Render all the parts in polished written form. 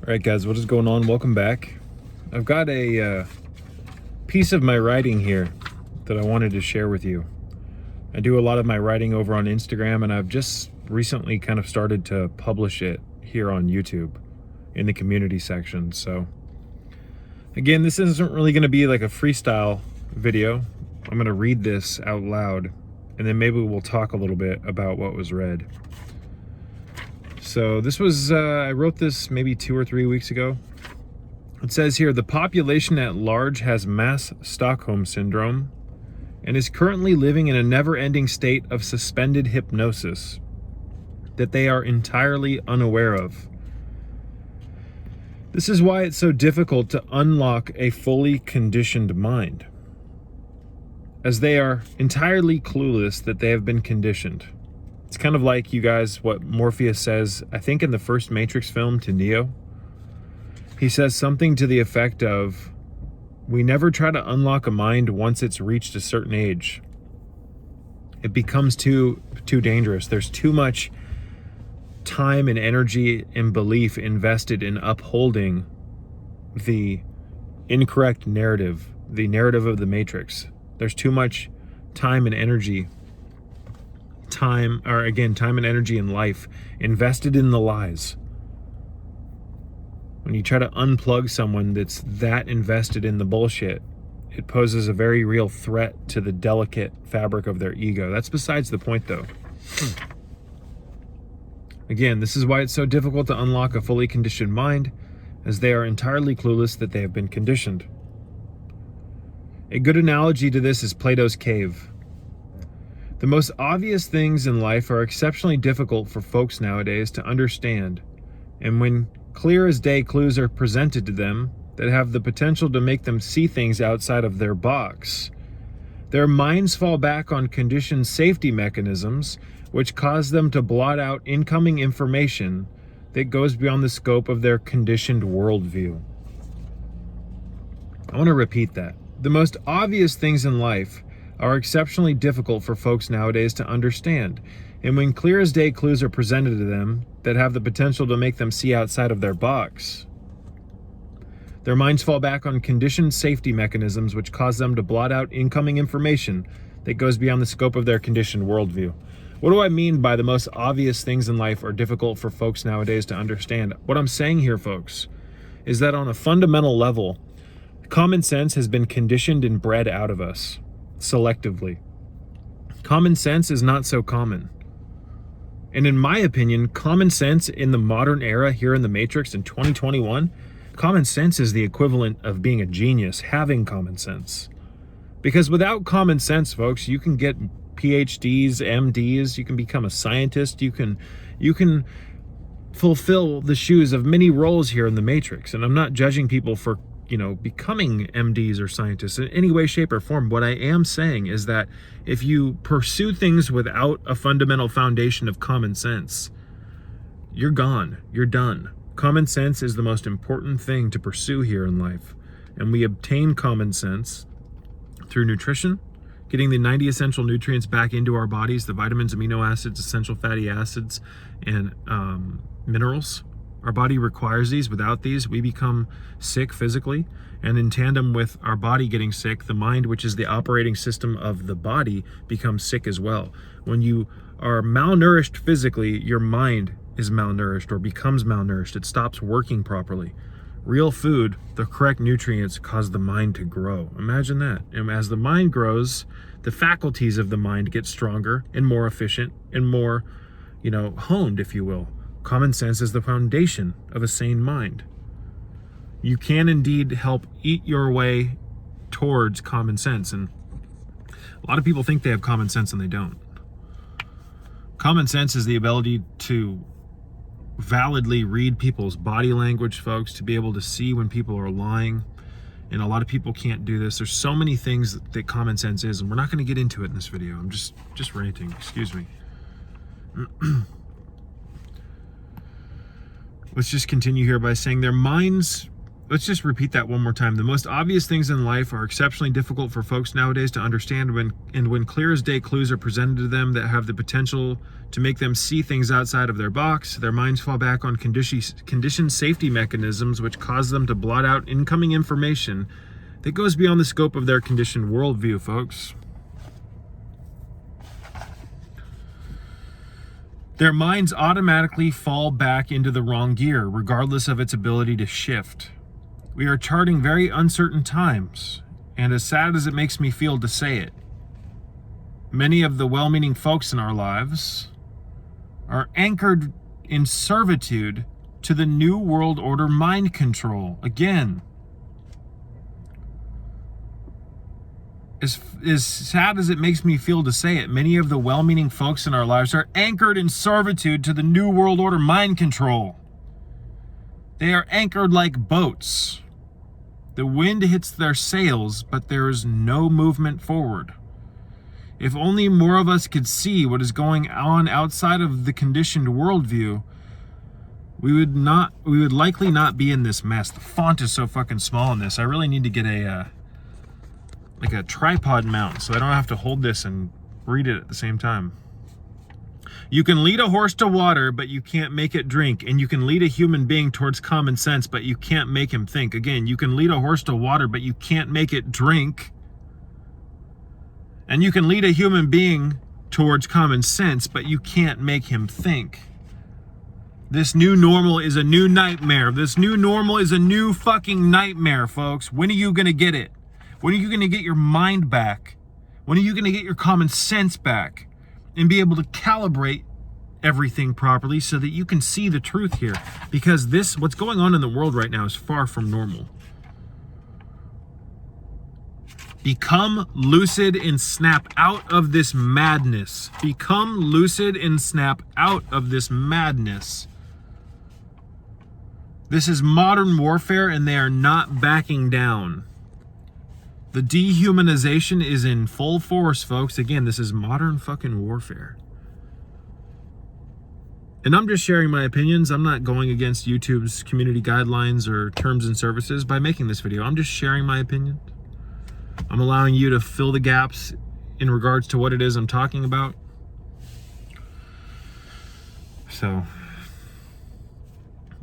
All right, guys, what is going on? Welcome back. I've got a piece of my writing here that I wanted to share with you. I do a lot of my writing over on Instagram, and I've just recently kind of started to publish it here on YouTube in the community section. So again, this isn't really going to be like a freestyle video. I'm going to read this out loud, and then maybe we'll talk a little bit about what was read. So this was, I wrote this maybe 2 or 3 weeks ago. It says here, the population at large has mass Stockholm syndrome and is currently living in a never-ending state of suspended hypnosis that they are entirely unaware of. This is why it's so difficult to unlock a fully conditioned mind, as they are entirely clueless that they have been conditioned. It's kind of like, you guys, what Morpheus says, I think in the first Matrix film to Neo. He says something to the effect of, we never try to unlock a mind once it's reached a certain age. It becomes too dangerous. There's too much time and energy and belief invested in upholding the incorrect narrative, the narrative of the Matrix. There's too much time and energy time and energy in life invested in the lies. When you try to unplug someone that's that invested in the bullshit, it poses a very real threat to the delicate fabric of their ego. That's besides the point, though. Again, this is why it's so difficult to unlock a fully conditioned mind, as they are entirely clueless that they have been conditioned. A good analogy to this is Plato's cave. The most obvious things in life are exceptionally difficult for folks nowadays to understand, and when clear as day clues are presented to them that have the potential to make them see things outside of their box, their minds fall back on conditioned safety mechanisms which cause them to blot out incoming information that goes beyond the scope of their conditioned worldview. I want to repeat that. The most obvious things in life are exceptionally difficult for folks nowadays to understand, and when clear as day clues are presented to them that have the potential to make them see outside of their box, their minds fall back on conditioned safety mechanisms which cause them to blot out incoming information that goes beyond the scope of their conditioned worldview. What do I mean by the most obvious things in life are difficult for folks nowadays to understand? What I'm saying here, folks, is that on a fundamental level, common sense has been conditioned and bred out of us selectively. Common sense is not so common. And in my opinion, common sense in the modern era here in the Matrix in 2021, common sense is the equivalent of being a genius, having common sense. Because without common sense, folks, you can get PhDs, MDs, you can become a scientist, you can fulfill the shoes of many roles here in the Matrix. And I'm not judging people for becoming MDs or scientists in any way, shape, or form. What I am saying is that if you pursue things without a fundamental foundation of common sense, you're gone. You're done. Common sense is the most important thing to pursue here in life. And we obtain common sense through nutrition, getting the 90 essential nutrients back into our bodies, the vitamins, amino acids, essential fatty acids, and minerals. Our body requires these. Without these, we become sick physically. And in tandem with our body getting sick, the mind, which is the operating system of the body, becomes sick as well. When you are malnourished physically, your mind is malnourished or becomes malnourished. It stops working properly. Real food, the correct nutrients, cause the mind to grow. Imagine that. And as the mind grows, the faculties of the mind get stronger and more efficient and more, honed, if you will. Common sense is the foundation of a sane mind. You can indeed help eat your way towards common sense. And a lot of people think they have common sense and they don't. Common sense is the ability to validly read people's body language, folks, to be able to see when people are lying. And a lot of people can't do this. There's so many things that common sense is, and we're not going to get into it in this video. I'm just ranting, excuse me. Let's just continue here by saying their minds let's just repeat that one more time. The most obvious things in life are exceptionally difficult for folks nowadays to understand when clear as day clues are presented to them that have the potential to make them see things outside of their box. Their minds fall back on conditioned safety mechanisms which cause them to blot out incoming information that goes beyond the scope of their conditioned worldview, folks. Their minds automatically fall back into the wrong gear, regardless of its ability to shift. We are charting very uncertain times, and as sad as it makes me feel to say it, many of the well-meaning folks in our lives are anchored in servitude to the New World Order mind control. Again, as sad as it makes me feel to say it, many of the well-meaning folks in our lives are anchored in servitude to the New World Order mind control. They are anchored like boats. The wind hits their sails, but there is no movement forward. If only more of us could see what is going on outside of the conditioned worldview, we would likely not be in this mess. The font is so fucking small in this. I really need to get a tripod mount so I don't have to hold this and read it at the same time. You can lead a horse to water, but you can't make it drink. And you can lead a human being towards common sense, but you can't make him think. Again, you can lead a horse to water, but you can't make it drink. And you can lead a human being towards common sense, but you can't make him think. This new normal is a new nightmare. This new normal is a new fucking nightmare, folks. When are you going to get it? When are you going to get your mind back? When are you going to get your common sense back and be able to calibrate everything properly so that you can see the truth here? Because what's going on in the world right now is far from normal. Become lucid and snap out of this madness. Become lucid and snap out of this madness. This is modern warfare and they are not backing down. The dehumanization is in full force, folks. Again, this is modern fucking warfare. And I'm just sharing my opinions. I'm not going against YouTube's community guidelines or terms and services by making this video. I'm just sharing my opinion. I'm allowing you to fill the gaps in regards to what it is I'm talking about. So,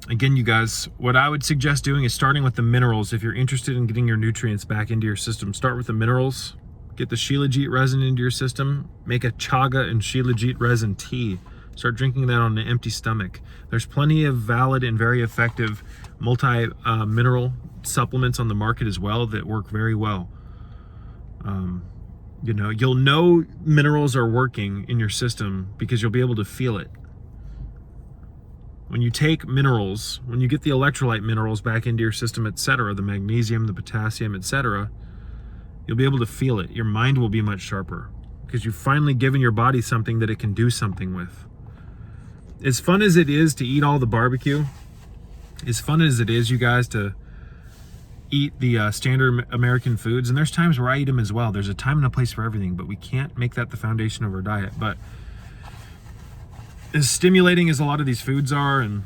again, you guys, what I would suggest doing is starting with the minerals. If you're interested in getting your nutrients back into your system, start with the minerals. Get the shilajit resin into your system. Make a chaga and shilajit resin tea. Start drinking that on an empty stomach. There's plenty of valid and very effective multi-mineral supplements on the market as well that work very well. You'll know minerals are working in your system because you'll be able to feel it. When you take minerals, when you get the electrolyte minerals back into your system, etc., the magnesium, the potassium, etc., you'll be able to feel it. Your mind will be much sharper because you've finally given your body something that it can do something with. As fun as it is to eat all the barbecue, as fun as it is, you guys, to eat the standard American foods, and there's times where I eat them as well. There's a time and a place for everything, but we can't make that the foundation of our diet. But as stimulating as a lot of these foods are, and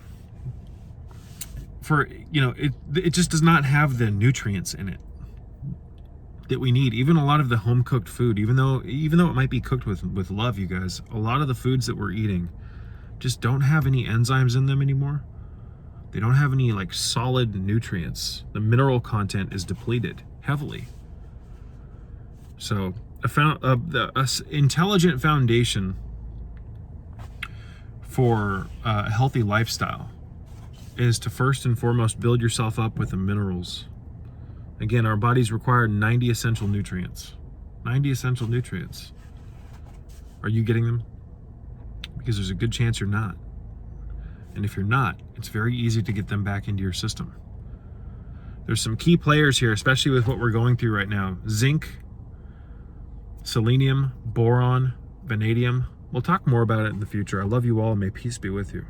it just does not have the nutrients in it that we need. Even a lot of the home cooked food, even though it might be cooked with love, you guys, a lot of the foods that we're eating just don't have any enzymes in them anymore. They don't have any solid nutrients. The mineral content is depleted heavily. So a intelligent foundation for a healthy lifestyle is to first and foremost build yourself up with the minerals. Again, our bodies require 90 essential nutrients. 90 essential nutrients. Are you getting them? Because there's a good chance you're not. And if you're not, it's very easy to get them back into your system. There's some key players here, especially with what we're going through right now. Zinc, selenium, boron, vanadium. We'll talk more about it in the future. I love you all, and may peace be with you.